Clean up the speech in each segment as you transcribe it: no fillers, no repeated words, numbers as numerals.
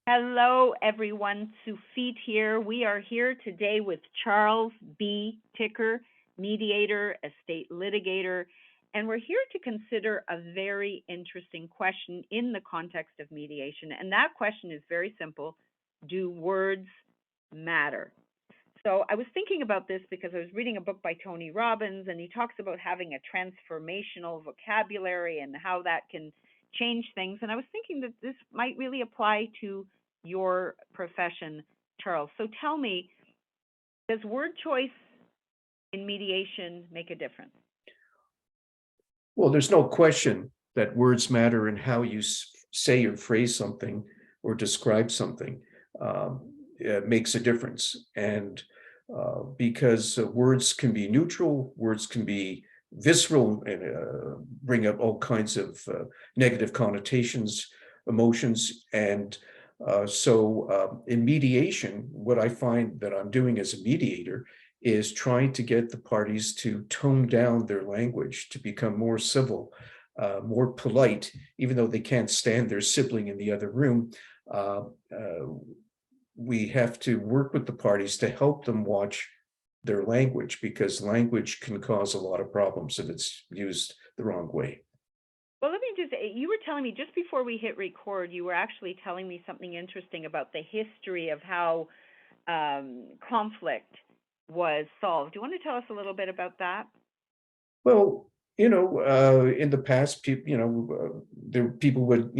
Hello, everyone. Sufit here. We are here today with Charles B. Ticker, mediator, estate litigator, and we're here to consider a very interesting question in the context of mediation. And that question is very simple. Do words matter? So I was thinking about this because I was reading a book by Tony Robbins, and he talks about having a transformational vocabulary and how that can change things. And I was thinking that this might really apply to your profession, Charles. So tell me, does word choice in mediation make a difference? Well, there's no question that words matter in how you say or phrase something or describe something. It makes a difference. And because words can be neutral, words can be visceral and bring up all kinds of negative connotations, emotions. And so in mediation, what I find that I'm doing as a mediator is trying to get the parties to tone down their language, to become more civil, more polite, even though they can't stand their sibling in the other room. We have to work with the parties to help them watch their language, because language can cause a lot of problems if it's used the wrong way. Well, let me just, you were telling me just before we hit record, you were actually telling me something interesting about the history of how conflict was solved. Do you want to tell us a little bit about that? Well, in the past, people would,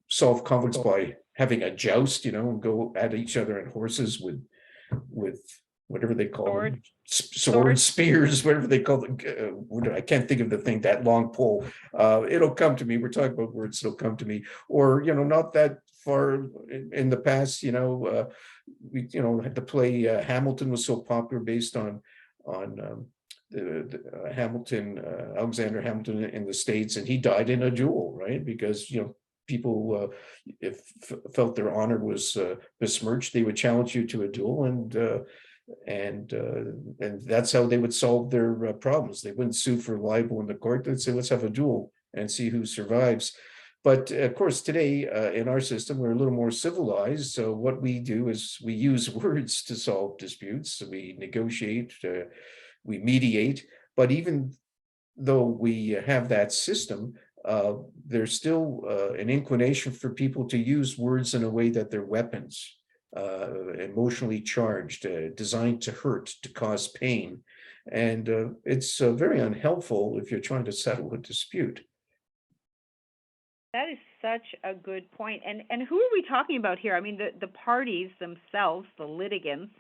solve conflicts by having a joust, and go at each other on horses with whatever they call them, swords, spears, whatever they call them. I can't think of the thing, that long pole. It'll come to me. We're talking about words, it'll come to me. Or, not that far in the past, we, had to play Hamilton was so popular based on the Hamilton, Alexander Hamilton in the States, and he died in a duel, right? Because, people if felt their honor was besmirched, they would challenge you to a duel, and that's how they would solve their problems. They wouldn't sue for libel in the court. They'd say, let's have a duel and see who survives. But of course, today in our system, we're a little more civilized. So what we do is we use words to solve disputes. So we negotiate, we mediate. But even though we have that system, there's still an inclination for people to use words in a way that they're weapons, emotionally charged, designed to hurt, to cause pain. And it's very unhelpful if you're trying to settle a dispute. That is such a good point. And who are we talking about here? I mean, the parties themselves, the litigants,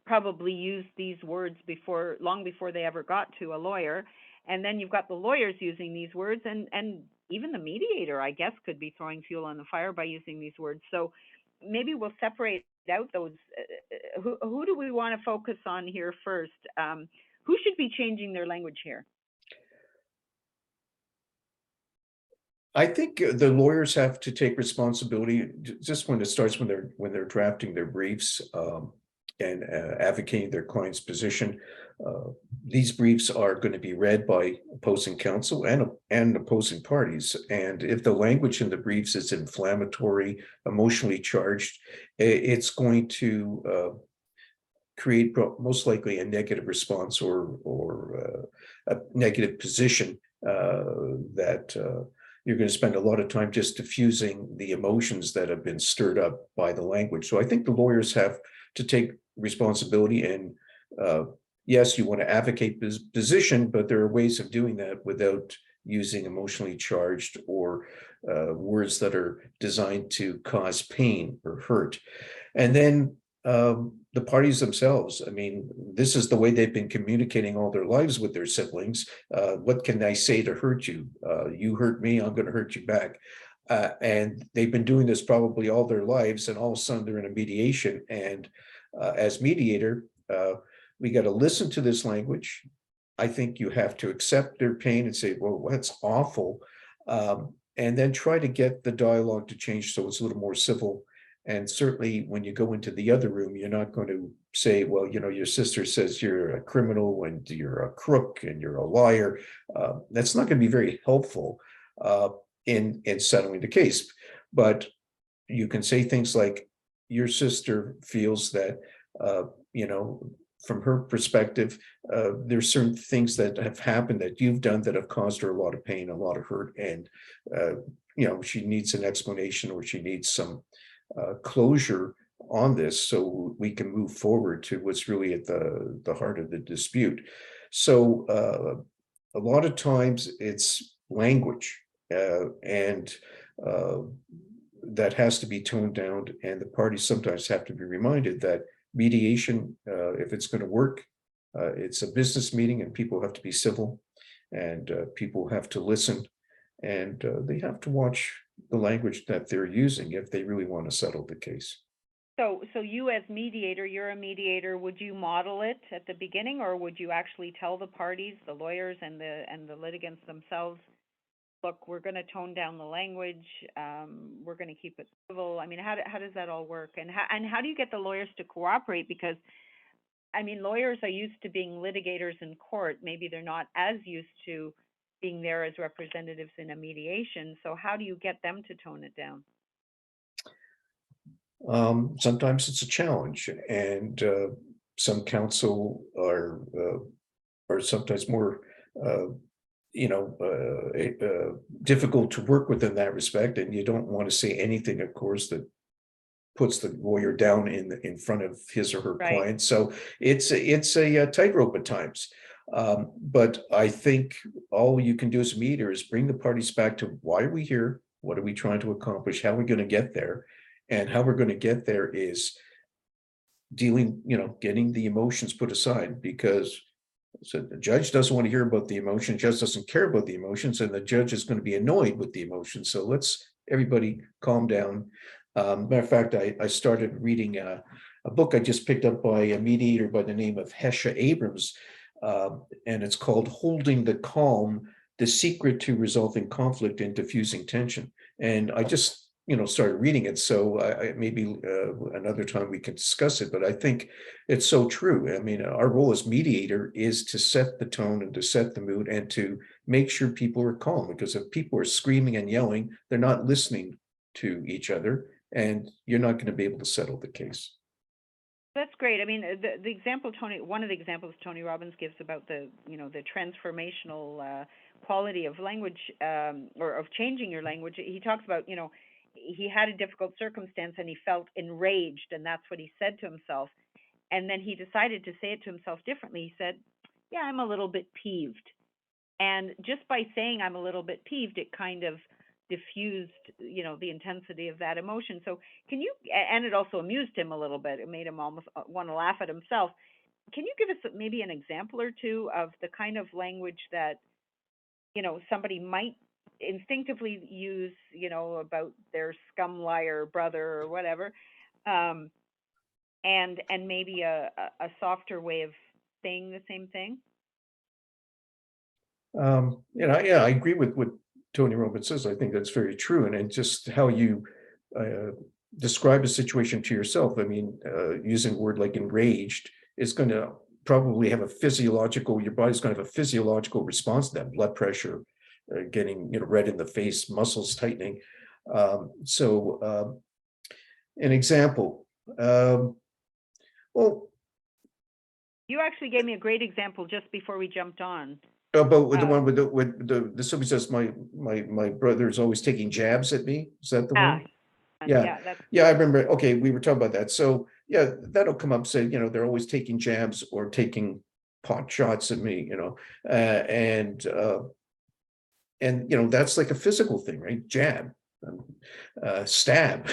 probably used these words long before they ever got to a lawyer. And then you've got the lawyers using these words, and even the mediator, I guess, could be throwing fuel on the fire by using these words. So maybe we'll separate out those. Who do we want to focus on here first? Who should be changing their language here? I think the lawyers have to take responsibility just when it starts, when they're drafting their briefs and advocating their client's position. These briefs are going to be read by opposing counsel and opposing parties. And if the language in the briefs is inflammatory, emotionally charged, it's going to create most likely a negative response or a negative position that you're going to spend a lot of time just diffusing the emotions that have been stirred up by the language. So I think the lawyers have to take responsibility, and yes, you want to advocate this position, but there are ways of doing that without using emotionally charged or words that are designed to cause pain or hurt. And then the parties themselves, I mean, this is the way they've been communicating all their lives with their siblings. What can I say to hurt you? You hurt me, I'm going to hurt you back. And they've been doing this probably all their lives, and all of a sudden they're in a mediation. And as mediator, we got to listen to this language. I think you have to accept their pain and say, well, that's awful. And then try to get the dialogue to change so it's a little more civil. And certainly when you go into the other room, you're not going to say, well, your sister says you're a criminal and you're a crook and you're a liar. That's not going to be very helpful in settling the case. But you can say things like, your sister feels that, you know, from her perspective, there's certain things that have happened that you've done that have caused her a lot of pain, a lot of hurt, and uh, you know, she needs an explanation, or she needs some closure on this, so we can move forward to what's really at the heart of the dispute. So a lot of times it's language, and uh, that has to be toned down, and the parties sometimes have to be reminded that mediation, if it's going to work, it's a business meeting, and people have to be civil, and people have to listen, and they have to watch the language that they're using if they really want to settle the case. So you as mediator, you're a mediator, would you model it at the beginning, or would you actually tell the parties, the lawyers and the litigants themselves, look, we're going to tone down the language, we're going to keep it civil? I mean, how does that all work? And how do you get the lawyers to cooperate? Because, I mean, lawyers are used to being litigators in court. Maybe they're not as used to being there as representatives in a mediation. So how do you get them to tone it down? Sometimes it's a challenge, and some counsel are sometimes more, uh, you know, difficult to work with in that respect, and you don't want to say anything, of course, that puts the lawyer down in front of his or her Right. client. So it's a tightrope at times. But I think all you can do as a mediator is bring the parties back to why are we here? What are we trying to accomplish? How are we going to get there? And how we're going to get there is dealing, you know, getting the emotions put aside, because so the judge doesn't want to hear about the emotion, judge doesn't care about the emotions, and the judge is going to be annoyed with the emotions. So let's everybody calm down. Matter of fact, I started reading a book I just picked up by a mediator by the name of Hesha Abrams, and it's called Holding the Calm: The Secret to Resolving Conflict and Diffusing Tension. And I just, you know, started reading it, so maybe another time we can discuss it. But I think it's so true. I mean, our role as mediator is to set the tone and to set the mood and to make sure people are calm, because if people are screaming and yelling, they're not listening to each other, and you're not going to be able to settle the case. That's great. I mean, the example one of the examples Tony Robbins gives about the, you know, the transformational quality of language, or of changing your language. He talks about, you know, he had a difficult circumstance and he felt enraged, and that's what he said to himself. And then he decided to say it to himself differently. He said, "Yeah, I'm a little bit peeved." And just by saying I'm a little bit peeved, it kind of diffused, you know, the intensity of that emotion. So can you, and it also amused him a little bit. It made him almost want to laugh at himself. Can you give us maybe an example or two of the kind of language that, you know, somebody might instinctively use, you know, about their scum liar brother or whatever, um, and maybe a softer way of saying the same thing? You know, yeah, I agree with what Tony Robbins says. I think that's very true, and just how you uh, describe a situation to yourself. I mean, using a word like enraged is going to probably have a physiological. Your body's going to have a physiological response to that: blood pressure, getting, you know, red in the face, muscles tightening. So, an example. Well, You actually gave me a great example just before we jumped on. But with the Uh, one with the somebody says my brother's always taking jabs at me. Is that the yeah, one? Yeah, yeah, that's yeah, I remember. Okay, we were talking about that. So yeah, that'll come up. Say, you know, they're always taking jabs or taking pot shots at me. You know, and you know, that's like a physical thing, right? Jab, um, stab.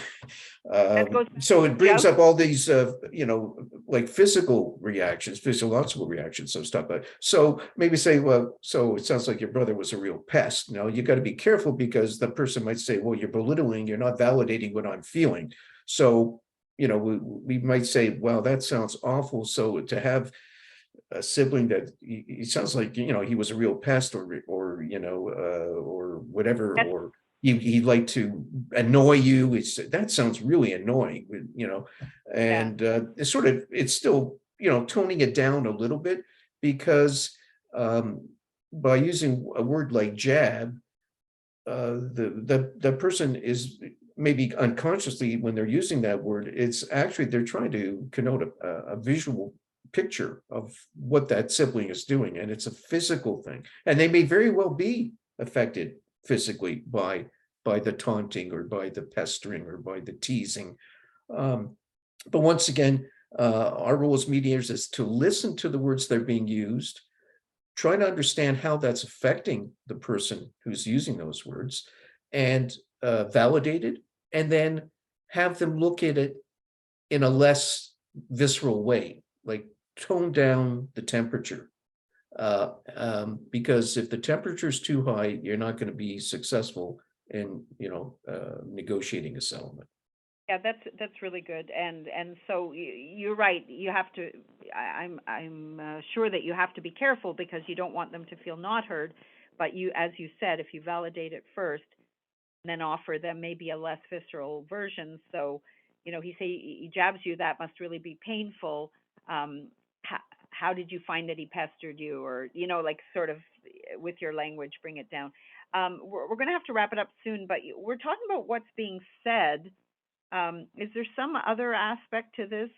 that goes back So to it brings joust. up all these, you know, like physical reactions, physiological reactions, so stuff. But so maybe say, well, so it sounds like your brother was a real pest. Now you got to be careful, because the person might say, well, you're belittling, you're not validating what I'm feeling. So, you know, we might say, well, that sounds awful. So to have a sibling that he sounds like, you know, he was a real pest, or you know, or whatever, That's or he liked to annoy you. That sounds really annoying, you know. yeah. And it's still, you know, toning it down a little bit, because by using a word like jab, the person is maybe unconsciously when they're using that word, it's actually they're trying to connote a visual picture of what that sibling is doing, and it's a physical thing. And they may very well be affected physically by the taunting or by the pestering or by the teasing. Um, but once again, our role as mediators is to listen to the words that are being used, try to understand how that's affecting the person who's using those words, and validate it, and then have them look at it in a less visceral way, like tone down the temperature. Because if the temperature is too high, you're not going to be successful in, negotiating a settlement. Yeah, that's really good, and so you're right. You have to. I'm sure that you have to be careful because you don't want them to feel not heard. But you, as you said, if you validate it first, and then offer them maybe a less visceral version. So, he jabs you. That must really be painful. How, how did you find that he pestered you, or like sort of with your language, bring it down. We're going to have to wrap it up soon, but we're talking about what's being said. Is there some other aspect to this?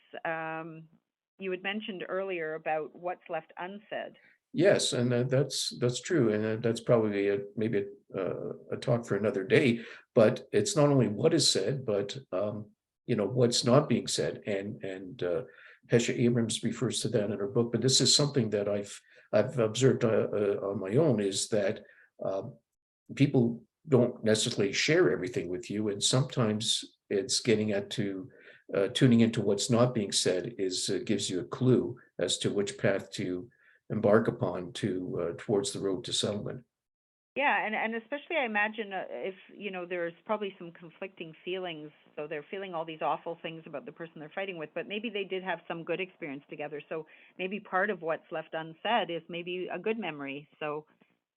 You had mentioned earlier about what's left unsaid. Yes, and that's true, and that's probably maybe a talk for another day. But it's not only what is said, but what's not being said, and Hesha Abrams refers to that in her book. But this is something that I've observed on my own, is that uh, people don't necessarily share everything with you, and sometimes it's getting at to tuning into what's not being said is gives you a clue as to which path to embark upon to towards the road to settlement. Yeah, and especially I imagine if there's probably some conflicting feelings. So they're feeling all these awful things about the person they're fighting with, but maybe they did have some good experience together. So maybe part of what's left unsaid is maybe a good memory. So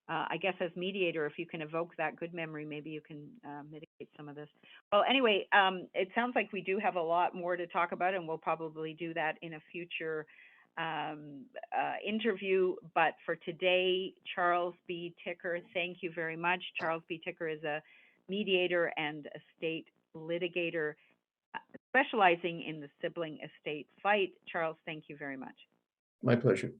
I guess as mediator, if you can evoke that good memory, maybe you can mitigate some of this. Well, anyway, it sounds like we do have a lot more to talk about, and we'll probably do that in a future interview. But for today, Charles B. Ticker, thank you very much. Charles B. Ticker is a mediator and estate litigator specializing in the sibling estate fight. Charles, thank you very much. My pleasure.